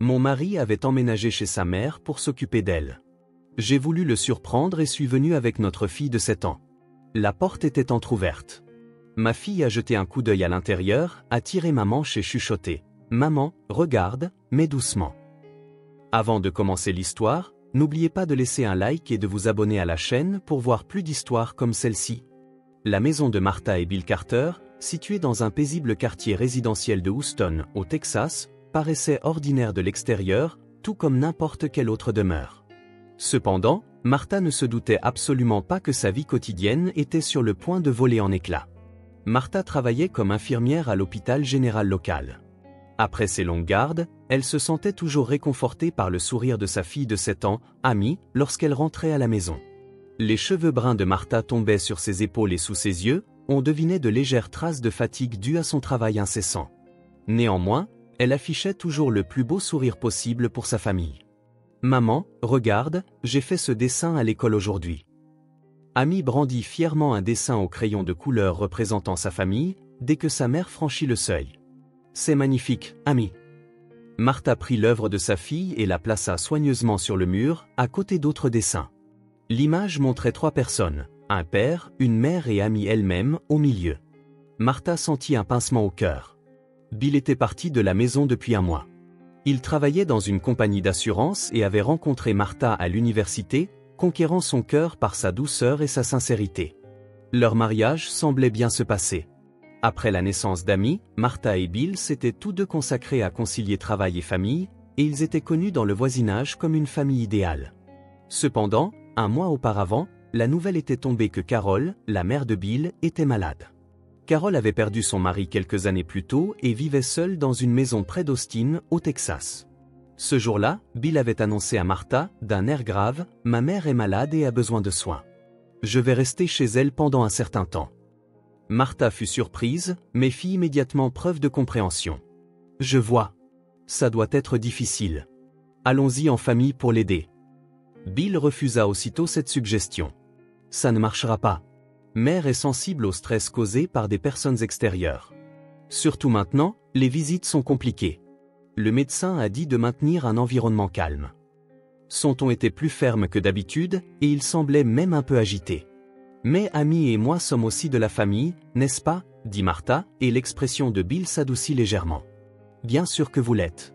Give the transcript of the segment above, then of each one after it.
Mon mari avait emménagé chez sa mère pour s'occuper d'elle. J'ai voulu le surprendre et suis venu avec notre fille de 7 ans. La porte était entr'ouverte. Ma fille a jeté un coup d'œil à l'intérieur, a tiré ma manche et chuchoté. « Maman, regarde, mais doucement. » Avant de commencer l'histoire, n'oubliez pas de laisser un like et de vous abonner à la chaîne pour voir plus d'histoires comme celle-ci. La maison de Martha et Bill Carter, située dans un paisible quartier résidentiel de Houston, au Texas, paraissait ordinaire de l'extérieur, tout comme n'importe quelle autre demeure. Cependant, Martha ne se doutait absolument pas que sa vie quotidienne était sur le point de voler en éclats. Martha travaillait comme infirmière à l'hôpital général local. Après ses longues gardes, elle se sentait toujours réconfortée par le sourire de sa fille de 7 ans, Amy, lorsqu'elle rentrait à la maison. Les cheveux bruns de Martha tombaient sur ses épaules et sous ses yeux, on devinait de légères traces de fatigue dues à son travail incessant. Néanmoins, elle affichait toujours le plus beau sourire possible pour sa famille. « Maman, regarde, j'ai fait ce dessin à l'école aujourd'hui. » Amy brandit fièrement un dessin au crayon de couleur représentant sa famille, dès que sa mère franchit le seuil. « C'est magnifique, Amy. » Martha prit l'œuvre de sa fille et la plaça soigneusement sur le mur, à côté d'autres dessins. L'image montrait 3 personnes, un père, une mère et Amy elle-même, au milieu. Martha sentit un pincement au cœur. Bill était parti de la maison depuis un mois. Il travaillait dans une compagnie d'assurance et avait rencontré Martha à l'université, conquérant son cœur par sa douceur et sa sincérité. Leur mariage semblait bien se passer. Après la naissance d'Amy, Martha et Bill s'étaient tous deux consacrés à concilier travail et famille, et ils étaient connus dans le voisinage comme une famille idéale. Cependant, un mois auparavant, la nouvelle était tombée que Carol, la mère de Bill, était malade. Carol avait perdu son mari quelques années plus tôt et vivait seule dans une maison près d'Austin, au Texas. Ce jour-là, Bill avait annoncé à Martha, d'un air grave, « Ma mère est malade et a besoin de soins. Je vais rester chez elle pendant un certain temps. » Martha fut surprise, mais fit immédiatement preuve de compréhension. « Je vois. Ça doit être difficile. Allons-y en famille pour l'aider. » Bill refusa aussitôt cette suggestion. « Ça ne marchera pas. Mère est sensible au stress causé par des personnes extérieures. Surtout maintenant, les visites sont compliquées. Le médecin a dit de maintenir un environnement calme. » Son ton était plus ferme que d'habitude, et il semblait même un peu agité. « Mais Amy et moi sommes aussi de la famille, n'est-ce pas ?» dit Martha, et l'expression de Bill s'adoucit légèrement. « Bien sûr que vous l'êtes.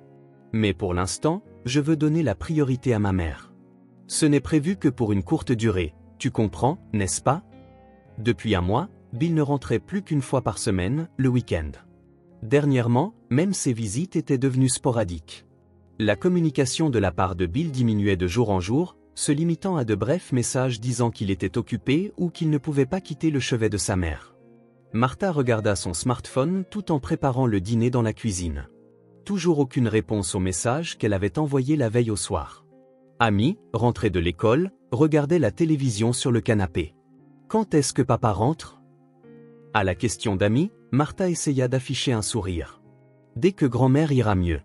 Mais pour l'instant, je veux donner la priorité à ma mère. Ce n'est prévu que pour une courte durée, tu comprends, n'est-ce pas ?» Depuis un mois, Bill ne rentrait plus qu'une fois par semaine, le week-end. Dernièrement, même ses visites étaient devenues sporadiques. La communication de la part de Bill diminuait de jour en jour, se limitant à de brefs messages disant qu'il était occupé ou qu'il ne pouvait pas quitter le chevet de sa mère. Martha regarda son smartphone tout en préparant le dîner dans la cuisine. Toujours aucune réponse au message qu'elle avait envoyé la veille au soir. Amy, rentrée de l'école, regardait la télévision sur le canapé. « Quand est-ce que papa rentre ?» À la question d'Amy, Martha essaya d'afficher un sourire. « Dès que grand-mère ira mieux.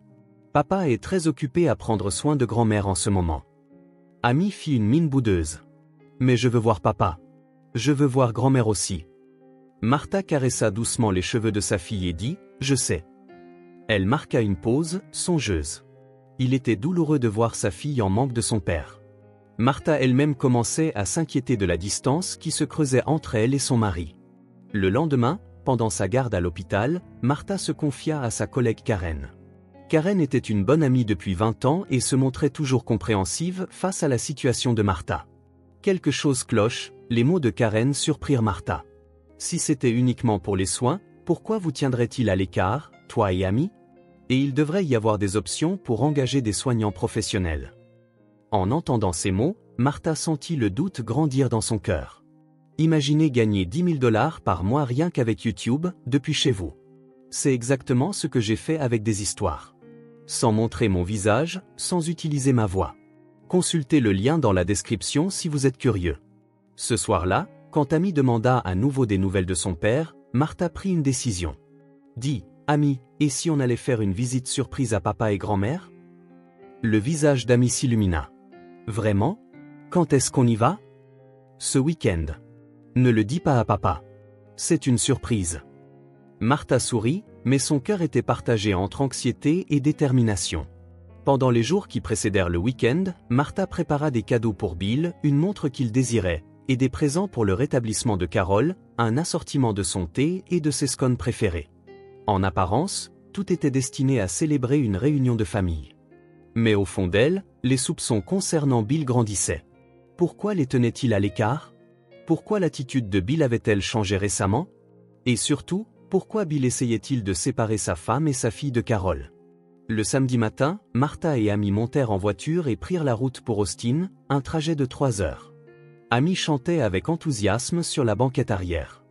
Papa est très occupé à prendre soin de grand-mère en ce moment. » Amy fit une mine boudeuse. « Mais je veux voir papa. Je veux voir grand-mère aussi. » Martha caressa doucement les cheveux de sa fille et dit « Je sais. » Elle marqua une pause, songeuse. Il était douloureux de voir sa fille en manque de son père. Martha elle-même commençait à s'inquiéter de la distance qui se creusait entre elle et son mari. Le lendemain, pendant sa garde à l'hôpital, Martha se confia à sa collègue Karen. Karen était une bonne amie depuis 20 ans et se montrait toujours compréhensive face à la situation de Martha. Quelque chose cloche, les mots de Karen surprirent Martha. Si c'était uniquement pour les soins, pourquoi vous tiendrait-il à l'écart, toi et Amy ? Et il devrait y avoir des options pour engager des soignants professionnels. En entendant ces mots, Martha sentit le doute grandir dans son cœur. Imaginez gagner 10 000 $ par mois rien qu'avec YouTube, depuis chez vous. C'est exactement ce que j'ai fait avec des histoires. Sans montrer mon visage, sans utiliser ma voix. Consultez le lien dans la description si vous êtes curieux. Ce soir-là, quand Amy demanda à nouveau des nouvelles de son père, Martha prit une décision. Dit, « Amy, et si on allait faire une visite surprise à papa et grand-mère ?» Le visage d'Amy s'illumina. « Vraiment ? Quand est-ce qu'on y va ? » « Ce week-end. Ne le dis pas à papa. C'est une surprise. » Martha sourit, mais son cœur était partagé entre anxiété et détermination. Pendant les jours qui précédèrent le week-end, Martha prépara des cadeaux pour Bill, une montre qu'il désirait, et des présents pour le rétablissement de Carol, un assortiment de son thé et de ses scones préférés. En apparence, tout était destiné à célébrer une réunion de famille. Mais au fond d'elle, les soupçons concernant Bill grandissaient. Pourquoi les tenait-il à l'écart? Pourquoi l'attitude de Bill avait-elle changé récemment? Et surtout, pourquoi Bill essayait-il de séparer sa femme et sa fille de Carol? Le samedi matin, Martha et Amy montèrent en voiture et prirent la route pour Austin, un trajet de 3 heures. Amy chantait avec enthousiasme sur la banquette arrière.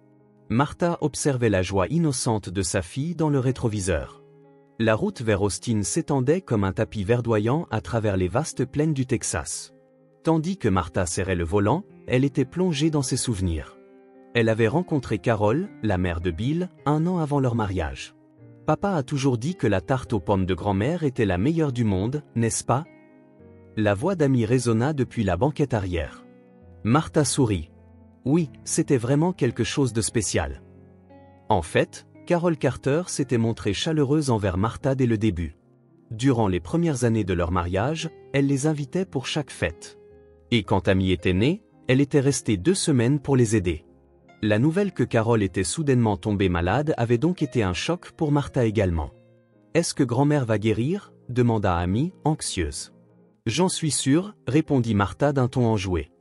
Martha observait la joie innocente de sa fille dans le rétroviseur. La route vers Austin s'étendait comme un tapis verdoyant à travers les vastes plaines du Texas. Tandis que Martha serrait le volant, elle était plongée dans ses souvenirs. Elle avait rencontré Carol, la mère de Bill, 1 an avant leur mariage. Papa a toujours dit que la tarte aux pommes de grand-mère était la meilleure du monde, n'est-ce pas? La voix d'Amy résonna depuis la banquette arrière. Martha sourit. Oui, c'était vraiment quelque chose de spécial. En fait, Carol Carter s'était montrée chaleureuse envers Martha dès le début. Durant les premières années de leur mariage, elle les invitait pour chaque fête. Et quand Amy était née, elle était restée 2 semaines pour les aider. La nouvelle que Carol était soudainement tombée malade avait donc été un choc pour Martha également. « Est-ce que grand-mère va guérir ?» demanda Amy, anxieuse. « J'en suis sûre » répondit Martha d'un ton enjoué.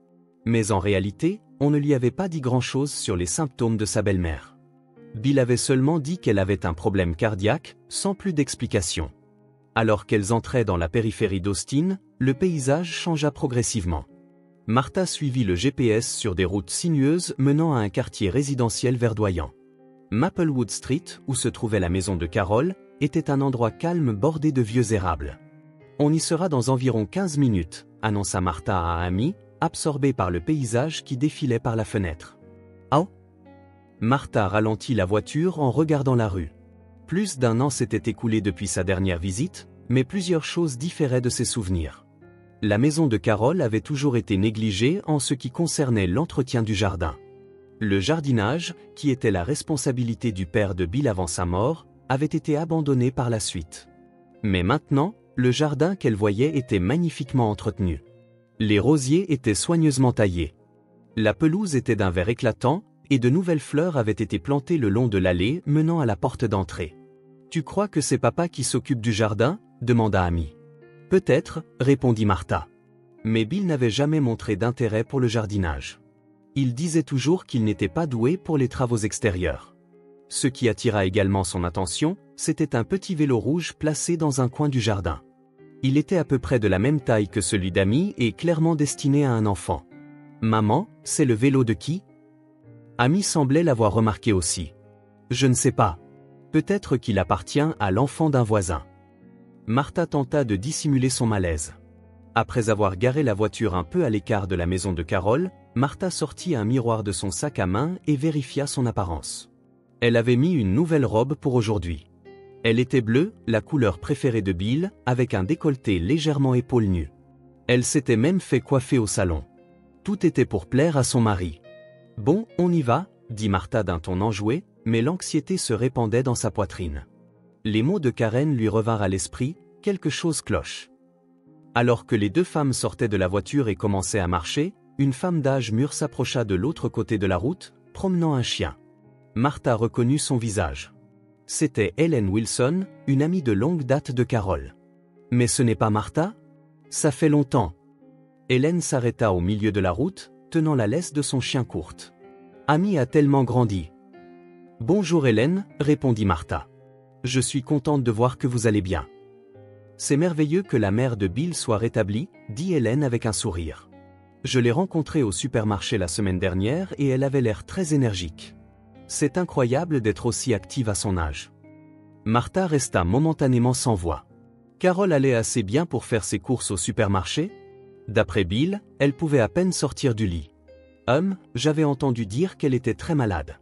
Mais en réalité, on ne lui avait pas dit grand-chose sur les symptômes de sa belle-mère. Bill avait seulement dit qu'elle avait un problème cardiaque, sans plus d'explication. Alors qu'elles entraient dans la périphérie d'Austin, le paysage changea progressivement. Martha suivit le GPS sur des routes sinueuses menant à un quartier résidentiel verdoyant. Maplewood Street, où se trouvait la maison de Carol, était un endroit calme bordé de vieux érables. « On y sera dans environ 15 minutes », annonça Martha à Amy, absorbée par le paysage qui défilait par la fenêtre. « Oh !» Martha ralentit la voiture en regardant la rue. Plus d'1 an s'était écoulé depuis sa dernière visite, mais plusieurs choses différaient de ses souvenirs. La maison de Carol avait toujours été négligée en ce qui concernait l'entretien du jardin. Le jardinage, qui était la responsabilité du père de Bill avant sa mort, avait été abandonné par la suite. Mais maintenant, le jardin qu'elle voyait était magnifiquement entretenu. Les rosiers étaient soigneusement taillés. La pelouse était d'un vert éclatant, et de nouvelles fleurs avaient été plantées le long de l'allée menant à la porte d'entrée. « Tu crois que c'est papa qui s'occupe du jardin ?» demanda Amy. « Peut-être, » répondit Martha. Mais Bill n'avait jamais montré d'intérêt pour le jardinage. Il disait toujours qu'il n'était pas doué pour les travaux extérieurs. Ce qui attira également son attention, c'était un petit vélo rouge placé dans un coin du jardin. Il était à peu près de la même taille que celui d'Amy et clairement destiné à un enfant. « Maman, c'est le vélo de qui ?» Amy semblait l'avoir remarqué aussi. « Je ne sais pas. Peut-être qu'il appartient à l'enfant d'un voisin. » Martha tenta de dissimuler son malaise. Après avoir garé la voiture un peu à l'écart de la maison de Carol, Martha sortit un miroir de son sac à main et vérifia son apparence. Elle avait mis une nouvelle robe pour aujourd'hui. Elle était bleue, la couleur préférée de Bill, avec un décolleté légèrement épaules nues. Elle s'était même fait coiffer au salon. Tout était pour plaire à son mari. « Bon, on y va » dit Martha d'un ton enjoué, mais l'anxiété se répandait dans sa poitrine. Les mots de Karen lui revinrent à l'esprit, quelque chose cloche. Alors que les 2 femmes sortaient de la voiture et commençaient à marcher, une femme d'âge mûr s'approcha de l'autre côté de la route, promenant un chien. Martha reconnut son visage. C'était Helen Wilson, une amie de longue date de Carol. « Mais ce n'est pas Martha ? Ça fait longtemps. » Helen s'arrêta au milieu de la route, tenant la laisse de son chien courte. « Amy a tellement grandi. »« Bonjour Helen, » répondit Martha. « Je suis contente de voir que vous allez bien. »« C'est merveilleux que la mère de Bill soit rétablie, » dit Helen avec un sourire. « Je l'ai rencontrée au supermarché la semaine dernière et elle avait l'air très énergique. C'est incroyable d'être aussi active à son âge. » Martha resta momentanément sans voix. Carol allait assez bien pour faire ses courses au supermarché. D'après Bill, elle pouvait à peine sortir du lit. J'avais entendu dire qu'elle était très malade.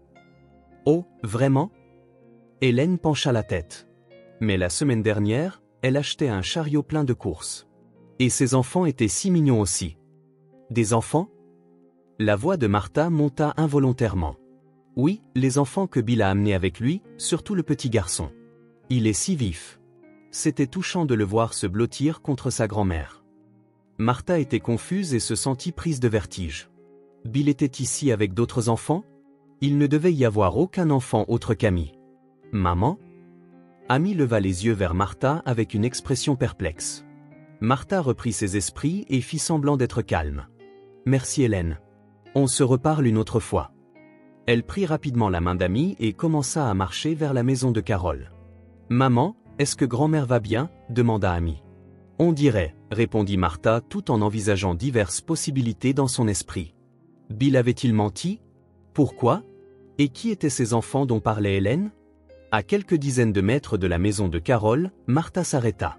Oh, vraiment ? Hélène pencha la tête. Mais la semaine dernière, elle achetait un chariot plein de courses. Et ses enfants étaient si mignons aussi. Des enfants ? La voix de Martha monta involontairement. Oui, les enfants que Bill a amenés avec lui, surtout le petit garçon. Il est si vif. C'était touchant de le voir se blottir contre sa grand-mère. Martha était confuse et se sentit prise de vertige. Bill était ici avec d'autres enfants? Il ne devait y avoir aucun enfant autre qu'Amy. Maman? Amy leva les yeux vers Martha avec une expression perplexe. Martha reprit ses esprits et fit semblant d'être calme. Merci Hélène. On se reparle une autre fois. Elle prit rapidement la main d'Amy et commença à marcher vers la maison de Carole. Maman, est-ce que grand-mère va bien? Demanda Amy. On dirait, répondit Martha tout en envisageant diverses possibilités dans son esprit. Bill avait-il menti? Pourquoi? Et qui étaient ces enfants dont parlait Hélène? À quelques dizaines de mètres de la maison de Carole, Martha s'arrêta.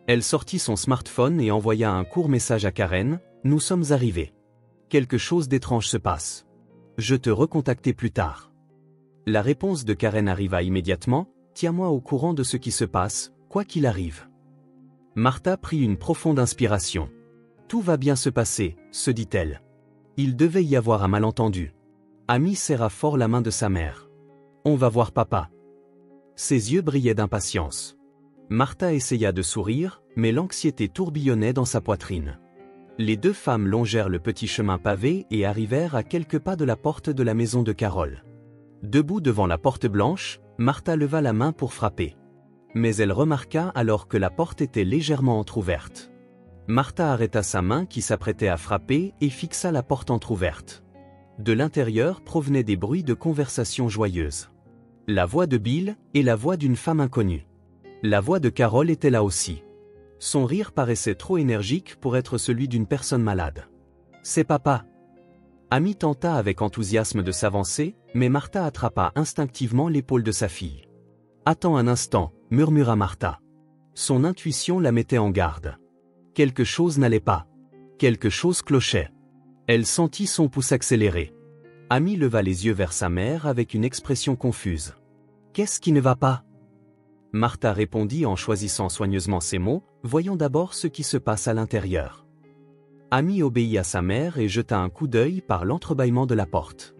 Elle sortit son smartphone et envoya un court message à Karen. Nous sommes arrivés. Quelque chose d'étrange se passe. Je te recontacterai plus tard. La réponse de Karen arriva immédiatement. Tiens-moi au courant de ce qui se passe, quoi qu'il arrive. Martha prit une profonde inspiration. Tout va bien se passer, se dit-elle. Il devait y avoir un malentendu. Amy serra fort la main de sa mère. On va voir papa. Ses yeux brillaient d'impatience. Martha essaya de sourire, mais l'anxiété tourbillonnait dans sa poitrine. Les deux femmes longèrent le petit chemin pavé et arrivèrent à quelques pas de la porte de la maison de Carole. Debout devant la porte blanche, Martha leva la main pour frapper. Mais elle remarqua alors que la porte était légèrement entr'ouverte. Martha arrêta sa main qui s'apprêtait à frapper et fixa la porte entr'ouverte. De l'intérieur provenaient des bruits de conversation joyeuse. La voix de Bill et la voix d'une femme inconnue. La voix de Carole était là aussi. Son rire paraissait trop énergique pour être celui d'une personne malade. C'est papa. Amy tenta avec enthousiasme de s'avancer, mais Martha attrapa instinctivement l'épaule de sa fille. Attends un instant, murmura Martha. Son intuition la mettait en garde. Quelque chose n'allait pas. Quelque chose clochait. Elle sentit son pouce accélérer. Amy leva les yeux vers sa mère avec une expression confuse. Qu'est-ce qui ne va pas? Martha répondit en choisissant soigneusement ses mots, voyons d'abord ce qui se passe à l'intérieur. Amy obéit à sa mère et jeta un coup d'œil par l'entrebâillement de la porte.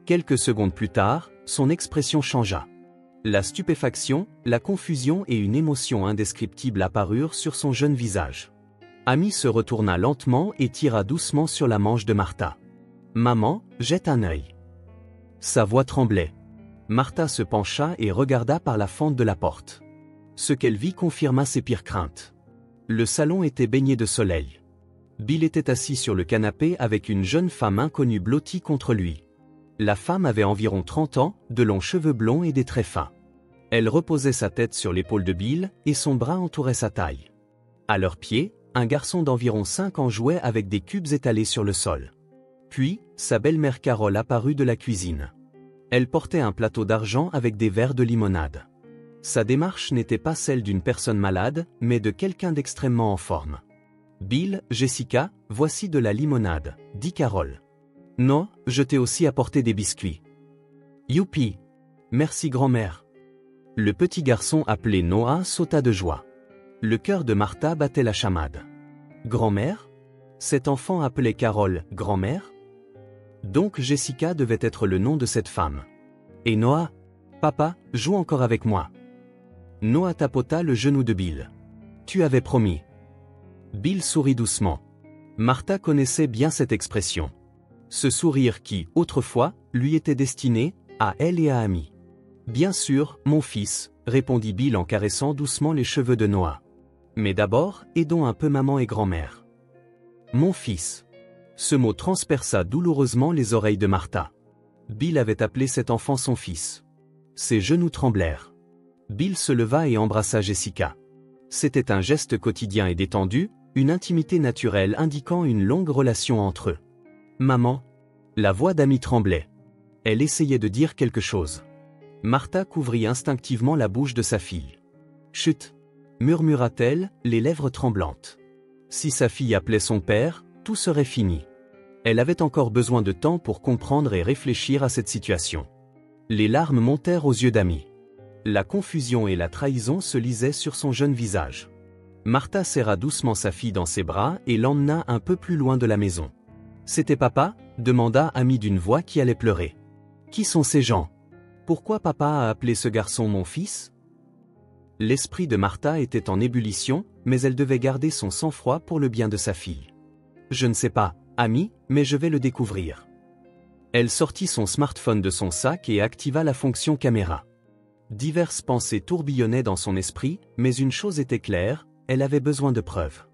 Quelques secondes plus tard, son expression changea. La stupéfaction, la confusion et une émotion indescriptible apparurent sur son jeune visage. Amy se retourna lentement et tira doucement sur la manche de Martha. « Maman, jette un œil. » Sa voix tremblait. Martha se pencha et regarda par la fente de la porte. Ce qu'elle vit confirma ses pires craintes. Le salon était baigné de soleil. Bill était assis sur le canapé avec une jeune femme inconnue blottie contre lui. La femme avait environ 30 ans, de longs cheveux blonds et des traits fins. Elle reposait sa tête sur l'épaule de Bill et son bras entourait sa taille. À leurs pieds, un garçon d'environ 5 ans jouait avec des cubes étalés sur le sol. Puis, sa belle-mère Carole apparut de la cuisine. Elle portait un plateau d'argent avec des verres de limonade. Sa démarche n'était pas celle d'une personne malade, mais de quelqu'un d'extrêmement en forme. « Bill, Jessica, voici de la limonade, » dit Carole. « Non, je t'ai aussi apporté des biscuits. »« Youpi! Merci grand-mère. » Le petit garçon appelé Noah sauta de joie. Le cœur de Martha battait la chamade. « Grand-mère » Cet enfant appelait Carole « grand-mère » Donc Jessica devait être le nom de cette femme. Et Noah ? Papa, joue encore avec moi. Noah tapota le genou de Bill. Tu avais promis. Bill sourit doucement. Martha connaissait bien cette expression. Ce sourire qui, autrefois, lui était destiné, à elle et à Amy. Bien sûr, mon fils, répondit Bill en caressant doucement les cheveux de Noah. Mais d'abord, aidons un peu maman et grand-mère. Mon fils. Ce mot transperça douloureusement les oreilles de Martha. Bill avait appelé cet enfant son fils. Ses genoux tremblèrent. Bill se leva et embrassa Jessica. C'était un geste quotidien et détendu, une intimité naturelle indiquant une longue relation entre eux. Maman. La voix d'Amy tremblait. Elle essayait de dire quelque chose. Martha couvrit instinctivement la bouche de sa fille. Chut, murmura-t-elle, les lèvres tremblantes. Si sa fille appelait son père, tout serait fini. Elle avait encore besoin de temps pour comprendre et réfléchir à cette situation. Les larmes montèrent aux yeux d'Amy. La confusion et la trahison se lisaient sur son jeune visage. Martha serra doucement sa fille dans ses bras et l'emmena un peu plus loin de la maison. « C'était papa » demanda Amy d'une voix qui allait pleurer. « Qui sont ces gens ? Pourquoi papa a appelé ce garçon mon fils ?» L'esprit de Martha était en ébullition, mais elle devait garder son sang-froid pour le bien de sa fille. Je ne sais pas, Amy, mais je vais le découvrir. Elle sortit son smartphone de son sac et activa la fonction caméra. Diverses pensées tourbillonnaient dans son esprit, mais une chose était claire, elle avait besoin de preuves.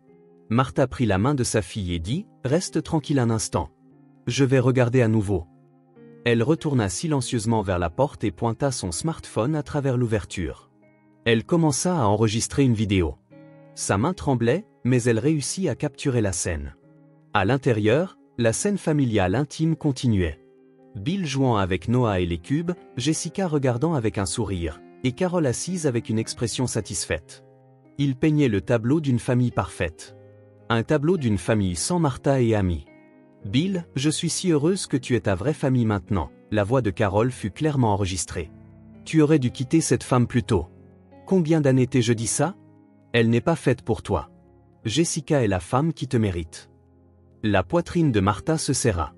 Martha prit la main de sa fille et dit « Reste tranquille un instant. Je vais regarder à nouveau. » Elle retourna silencieusement vers la porte et pointa son smartphone à travers l'ouverture. Elle commença à enregistrer une vidéo. Sa main tremblait, mais elle réussit à capturer la scène. À l'intérieur, la scène familiale intime continuait. Bill jouant avec Noah et les cubes, Jessica regardant avec un sourire, et Carol assise avec une expression satisfaite. Ils peignaient le tableau d'une famille parfaite. Un tableau d'une famille sans Martha et Amy. « Bill, je suis si heureuse que tu es ta vraie famille maintenant », la voix de Carol fut clairement enregistrée. « Tu aurais dû quitter cette femme plus tôt. Combien d'années t'ai-je dit ça? Elle n'est pas faite pour toi. Jessica est la femme qui te mérite. » La poitrine de Martha se serra.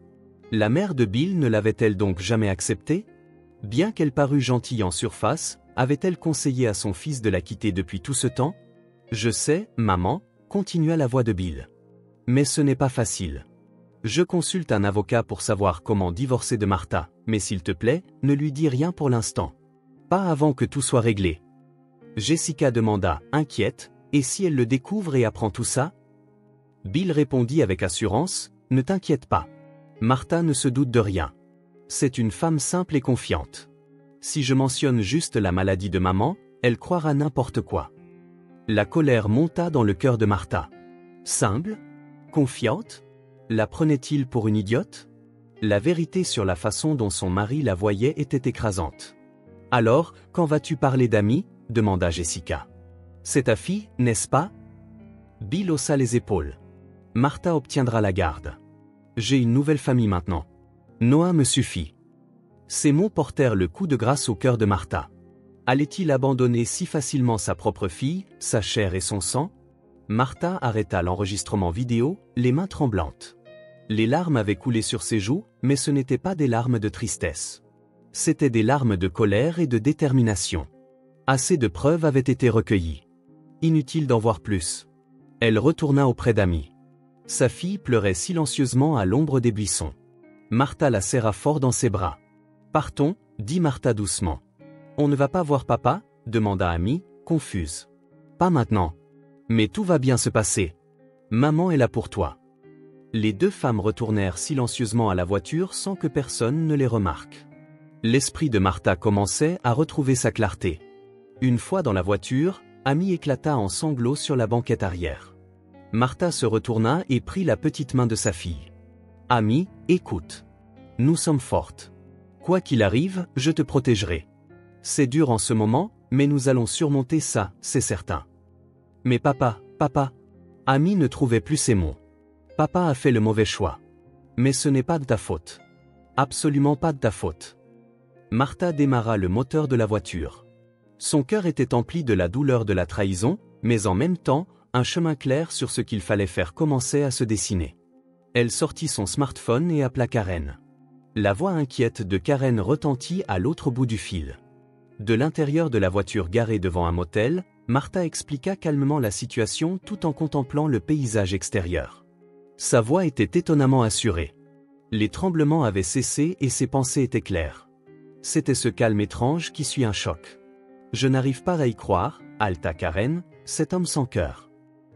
La mère de Bill ne l'avait-elle donc jamais acceptée? Bien qu'elle parût gentille en surface, avait-elle conseillé à son fils de la quitter depuis tout ce temps? « Je sais, maman », continua la voix de Bill. « Mais ce n'est pas facile. Je consulte un avocat pour savoir comment divorcer de Martha, mais s'il te plaît, ne lui dis rien pour l'instant. Pas avant que tout soit réglé. » Jessica demanda, inquiète, « Et si elle le découvre et apprend tout ça ?» Bill répondit avec assurance, « Ne t'inquiète pas. Martha ne se doute de rien. C'est une femme simple et confiante. Si je mentionne juste la maladie de maman, elle croira n'importe quoi. » La colère monta dans le cœur de Martha. Simple? Confiante? La prenait-il pour une idiote? La vérité sur la façon dont son mari la voyait était écrasante. « Alors, quand vas-tu parler d'Amy ?» demanda Jessica. « C'est ta fille, n'est-ce pas ?» Bill haussa les épaules. « Martha obtiendra la garde. J'ai une nouvelle famille maintenant. Noah me suffit. » Ces mots portèrent le coup de grâce au cœur de Martha. Allait-il abandonner si facilement sa propre fille, sa chair et son sang? Martha arrêta l'enregistrement vidéo, les mains tremblantes. Les larmes avaient coulé sur ses joues, mais ce n'étaient pas des larmes de tristesse. C'étaient des larmes de colère et de détermination. Assez de preuves avaient été recueillies. Inutile d'en voir plus. Elle retourna auprès d'Amy. Sa fille pleurait silencieusement à l'ombre des buissons. Martha la serra fort dans ses bras. « Partons », dit Martha doucement. « On ne va pas voir papa ?» demanda Amy, confuse. « Pas maintenant. Mais tout va bien se passer. Maman est là pour toi. » Les deux femmes retournèrent silencieusement à la voiture sans que personne ne les remarque. L'esprit de Martha commençait à retrouver sa clarté. Une fois dans la voiture, Amy éclata en sanglots sur la banquette arrière. Martha se retourna et prit la petite main de sa fille. « Amy, écoute. Nous sommes fortes. Quoi qu'il arrive, je te protégerai. C'est dur en ce moment, mais nous allons surmonter ça, c'est certain. » « Mais papa, papa. » Amy ne trouvait plus ses mots. « Papa a fait le mauvais choix. Mais ce n'est pas de ta faute. Absolument pas de ta faute. » Martha démarra le moteur de la voiture. Son cœur était empli de la douleur de la trahison, mais en même temps, un chemin clair sur ce qu'il fallait faire commençait à se dessiner. Elle sortit son smartphone et appela Karen. La voix inquiète de Karen retentit à l'autre bout du fil. De l'intérieur de la voiture garée devant un motel, Martha expliqua calmement la situation tout en contemplant le paysage extérieur. Sa voix était étonnamment assurée. Les tremblements avaient cessé et ses pensées étaient claires. C'était ce calme étrange qui suit un choc. « Je n'arrive pas à y croire, » haleta Karen, « cet homme sans cœur. »«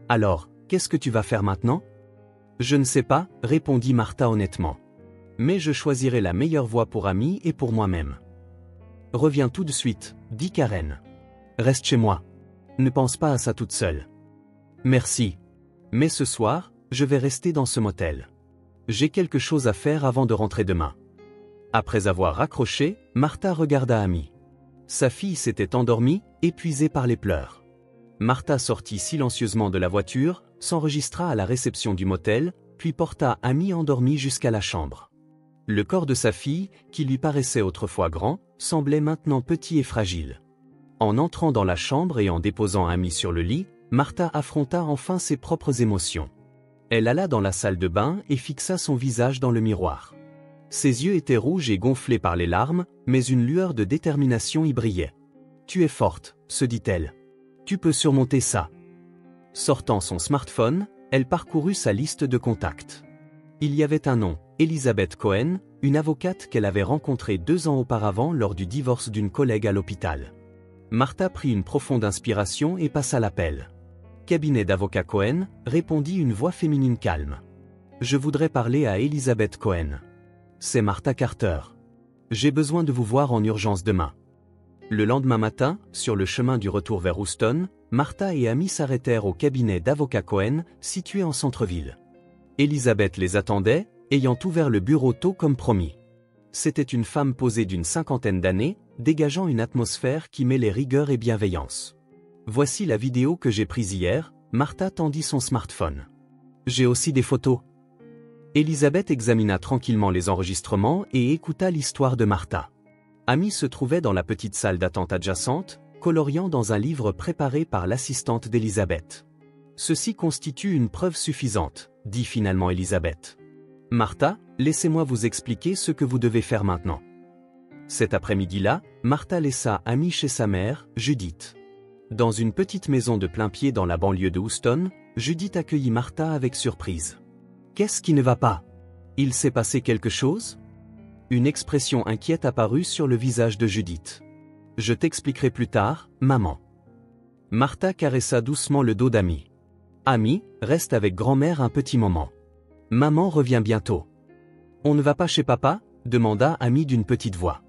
Alors, qu'est-ce que tu vas faire maintenant ?»« Je ne sais pas, » répondit Martha honnêtement. « Mais je choisirai la meilleure voie pour Amy et pour moi-même. »« Reviens tout de suite, » dit Karen. « Reste chez moi. Ne pense pas à ça toute seule. »« Merci. Mais ce soir, je vais rester dans ce motel. J'ai quelque chose à faire avant de rentrer demain. » Après avoir raccroché, Martha regarda Amy. Sa fille s'était endormie, épuisée par les pleurs. Martha sortit silencieusement de la voiture, s'enregistra à la réception du motel, puis porta Amy endormie jusqu'à la chambre. Le corps de sa fille, qui lui paraissait autrefois grand, semblait maintenant petit et fragile. En entrant dans la chambre et en déposant Amy sur le lit, Martha affronta enfin ses propres émotions. Elle alla dans la salle de bain et fixa son visage dans le miroir. Ses yeux étaient rouges et gonflés par les larmes, mais une lueur de détermination y brillait. « Tu es forte », se dit-elle. Tu peux surmonter ça. Sortant son smartphone, elle parcourut sa liste de contacts. Il y avait un nom, Elizabeth Cohen, une avocate qu'elle avait rencontrée 2 ans auparavant lors du divorce d'une collègue à l'hôpital. Martha prit une profonde inspiration et passa l'appel. Cabinet d'avocat Cohen, répondit une voix féminine calme. Je voudrais parler à Elizabeth Cohen. C'est Martha Carter. J'ai besoin de vous voir en urgence demain. Le lendemain matin, sur le chemin du retour vers Houston, Martha et Amy s'arrêtèrent au cabinet d'avocat Cohen, situé en centre-ville. Elizabeth les attendait, ayant ouvert le bureau tôt comme promis. C'était une femme posée d'une 50aine d'années, dégageant une atmosphère qui mêlait rigueur et bienveillance. Voici la vidéo que j'ai prise hier, Martha tendit son smartphone. J'ai aussi des photos. Elizabeth examina tranquillement les enregistrements et écouta l'histoire de Martha. Amy se trouvait dans la petite salle d'attente adjacente, coloriant dans un livre préparé par l'assistante d'Elizabeth. Ceci constitue une preuve suffisante, dit finalement Elizabeth. Martha, laissez-moi vous expliquer ce que vous devez faire maintenant. Cet après-midi-là, Martha laissa Amy chez sa mère, Judith. Dans une petite maison de plain-pied dans la banlieue de Houston, Judith accueillit Martha avec surprise. Qu'est-ce qui ne va pas? Il s'est passé quelque chose? Une expression inquiète apparut sur le visage de Judith. Je t'expliquerai plus tard, maman. Martha caressa doucement le dos d'Amy. Amy, reste avec grand-mère un petit moment. Maman revient bientôt. On ne va pas chez papa? Demanda Amy d'une petite voix.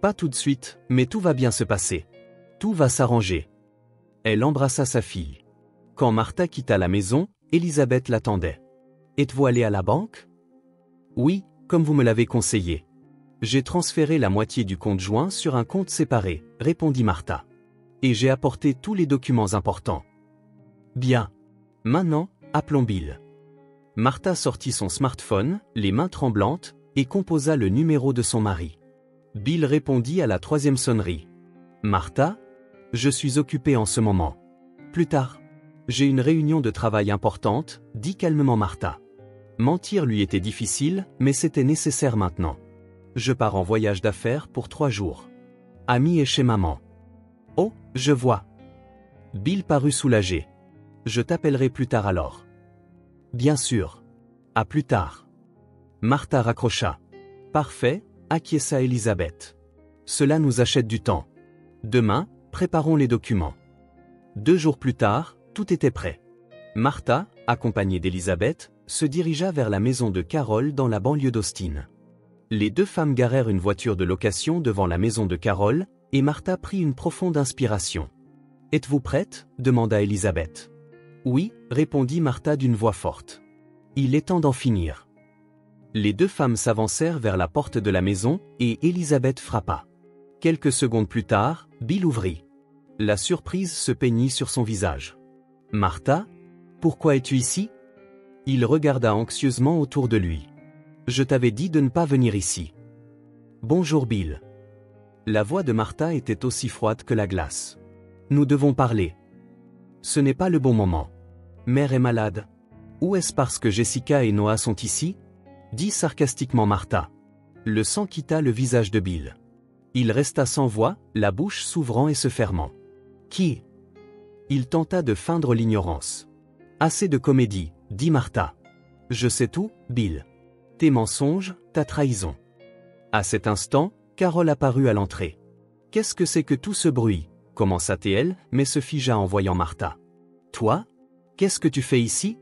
Pas tout de suite, mais tout va bien se passer. Tout va s'arranger. Elle embrassa sa fille. Quand Martha quitta la maison, Elizabeth l'attendait. Êtes-vous allé à la banque? Oui, comme vous me l'avez conseillé. J'ai transféré la moitié du compte joint sur un compte séparé, répondit Martha. Et j'ai apporté tous les documents importants. Bien. Maintenant, appelons Bill. Martha sortit son smartphone, les mains tremblantes, et composa le numéro de son mari. Bill répondit à la 3e sonnerie. Martha? Je suis occupé en ce moment. Plus tard. J'ai une réunion de travail importante, dit calmement Martha. Mentir lui était difficile, mais c'était nécessaire maintenant. Je pars en voyage d'affaires pour 3 jours. Amy est chez maman. Oh, je vois. Bill parut soulagé. Je t'appellerai plus tard alors. Bien sûr. À plus tard. Martha raccrocha. Parfait, acquiesça Elizabeth. Cela nous achète du temps. Demain, préparons les documents. 2 jours plus tard, tout était prêt. Martha, accompagnée d'Elizabeth, se dirigea vers la maison de Carol dans la banlieue d'Austin. Les 2 femmes garèrent une voiture de location devant la maison de Carol, et Martha prit une profonde inspiration. « Êtes-vous prête ?» demanda Elizabeth. « Oui » répondit Martha d'une voix forte. « Il est temps d'en finir. » Les 2 femmes s'avancèrent vers la porte de la maison, et Elizabeth frappa. Quelques secondes plus tard, Bill ouvrit. La surprise se peignit sur son visage. « Martha? Pourquoi es-tu ici ?» Il regarda anxieusement autour de lui. « Je t'avais dit de ne pas venir ici. »« Bonjour Bill. » La voix de Martha était aussi froide que la glace. « Nous devons parler. »« Ce n'est pas le bon moment. Mère est malade. »« Ou est-ce parce que Jessica et Noah sont ici ?» dit sarcastiquement Martha. Le sang quitta le visage de Bill. Il resta sans voix, la bouche s'ouvrant et se fermant. « Qui ?» Il tenta de feindre l'ignorance. « Assez de comédie, » dit Martha. « Je sais tout, Bill. Tes mensonges, ta trahison. » À cet instant, Carol apparut à l'entrée. « Qu'est-ce que c'est que tout ce bruit ?» commença-t-elle, mais se figea en voyant Martha. « Toi? Qu'est-ce que tu fais ici ?»«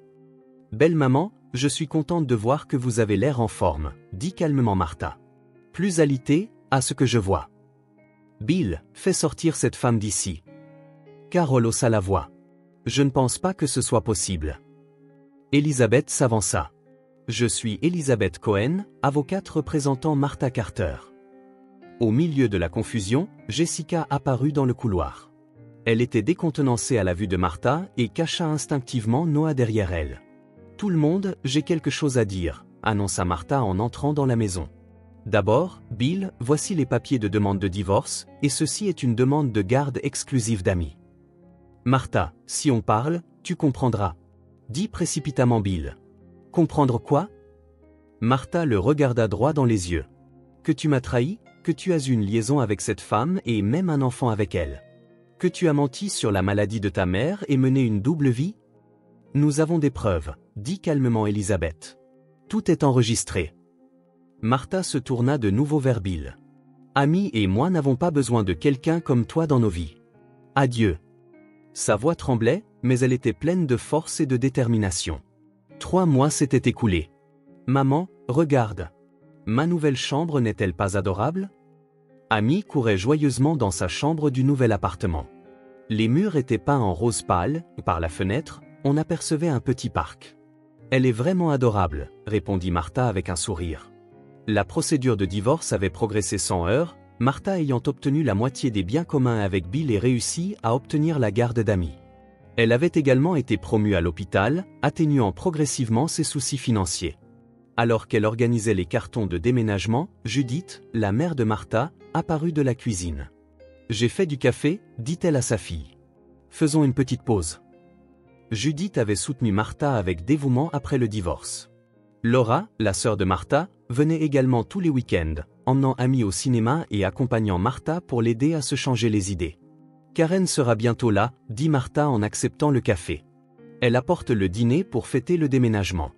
Belle maman, je suis contente de voir que vous avez l'air en forme, » dit calmement Martha. « Plus alité, à ce que je vois. »« Bill, fais sortir cette femme d'ici. » Carol haussa la voix. « Je ne pense pas que ce soit possible. » Elizabeth s'avança. « Je suis Elizabeth Cohen, avocate représentant Martha Carter. » Au milieu de la confusion, Jessica apparut dans le couloir. Elle était décontenancée à la vue de Martha et cacha instinctivement Noah derrière elle. « Tout le monde, j'ai quelque chose à dire, » annonça Martha en entrant dans la maison. « D'abord, Bill, voici les papiers de demande de divorce, et ceci est une demande de garde exclusive d'Amy. »« Martha, si on parle, tu comprendras. » dit précipitamment Bill. « Comprendre quoi ?» Martha le regarda droit dans les yeux. « Que tu m'as trahi, que tu as une liaison avec cette femme et même un enfant avec elle. » Que tu as menti sur la maladie de ta mère et mené une double vie? Nous avons des preuves, dit calmement Elisabeth. Tout est enregistré. Martha se tourna de nouveau vers Bill. Amy et moi n'avons pas besoin de quelqu'un comme toi dans nos vies. Adieu. Sa voix tremblait, mais elle était pleine de force et de détermination. 3 mois s'étaient écoulés. Maman, regarde. Ma nouvelle chambre n'est-elle pas adorable? Amy courait joyeusement dans sa chambre du nouvel appartement. Les murs étaient peints en rose pâle, et par la fenêtre, on apercevait un petit parc. Elle est vraiment adorable, répondit Martha avec un sourire. La procédure de divorce avait progressé sans heurts, Martha ayant obtenu la moitié des biens communs avec Bill et réussi à obtenir la garde d'Amy. Elle avait également été promue à l'hôpital, atténuant progressivement ses soucis financiers. Alors qu'elle organisait les cartons de déménagement, Judith, la mère de Martha, apparut de la cuisine. « J'ai fait du café », dit-elle à sa fille. « Faisons une petite pause. » Judith avait soutenu Martha avec dévouement après le divorce. Laura, la sœur de Martha, venait également tous les week-ends, emmenant Amy au cinéma et accompagnant Martha pour l'aider à se changer les idées. Karen sera bientôt là, dit Martha en acceptant le café. Elle apporte le dîner pour fêter le déménagement.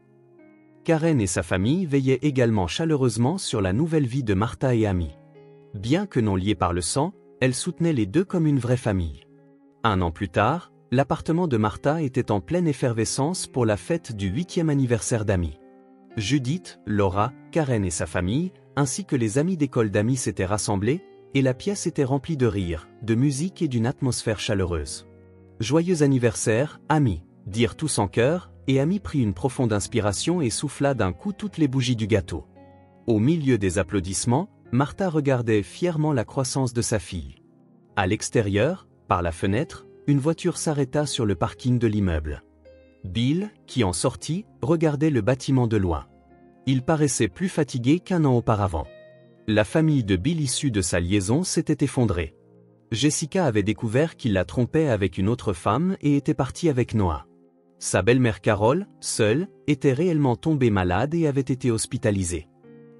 Karen et sa famille veillaient également chaleureusement sur la nouvelle vie de Martha et Amy. Bien que non liées par le sang, elles soutenaient les deux comme une vraie famille. 1 an plus tard, l'appartement de Martha était en pleine effervescence pour la fête du 8e anniversaire d'Amy. Judith, Laura, Karen et sa famille, ainsi que les amis d'école d'Amy s'étaient rassemblés, et la pièce était remplie de rires, de musique et d'une atmosphère chaleureuse. « Joyeux anniversaire, Amy !» dirent tous en chœur, et Amy prit une profonde inspiration et souffla d'un coup toutes les bougies du gâteau. Au milieu des applaudissements, Martha regardait fièrement la croissance de sa fille. À l'extérieur, par la fenêtre, une voiture s'arrêta sur le parking de l'immeuble. Bill, qui en sortit, regardait le bâtiment de loin. Il paraissait plus fatigué qu'1 an auparavant. La famille de Bill issue de sa liaison s'était effondrée. Jessica avait découvert qu'il la trompait avec une autre femme et était partie avec Noah. Sa belle-mère Carol, seule, était réellement tombée malade et avait été hospitalisée.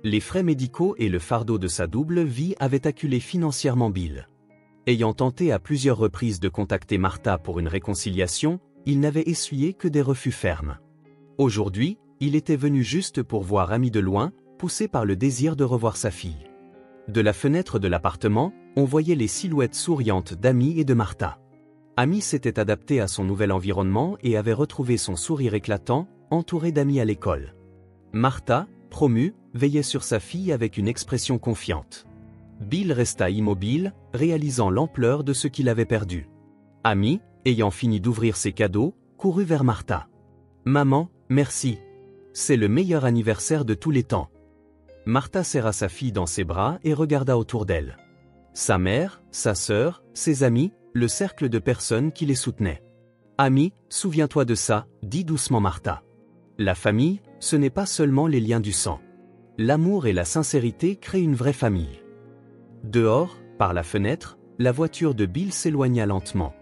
Les frais médicaux et le fardeau de sa double vie avaient acculé financièrement Bill. Ayant tenté à plusieurs reprises de contacter Martha pour une réconciliation, il n'avait essuyé que des refus fermes. Aujourd'hui, il était venu juste pour voir Amy de loin, poussé par le désir de revoir sa fille. De la fenêtre de l'appartement, on voyait les silhouettes souriantes d'Amy et de Martha. Amy s'était adaptée à son nouvel environnement et avait retrouvé son sourire éclatant, entouré d'amis à l'école. Martha, promue, veillait sur sa fille avec une expression confiante. Bill resta immobile, réalisant l'ampleur de ce qu'il avait perdu. Amy, ayant fini d'ouvrir ses cadeaux, courut vers Martha. « Maman, merci. C'est le meilleur anniversaire de tous les temps. » Martha serra sa fille dans ses bras et regarda autour d'elle. Sa mère, sa sœur, ses amis, le cercle de personnes qui les soutenaient. « Amy, souviens-toi de ça, » dit doucement Martha. La famille, ce n'est pas seulement les liens du sang. L'amour et la sincérité créent une vraie famille. Dehors, par la fenêtre, la voiture de Bill s'éloigna lentement.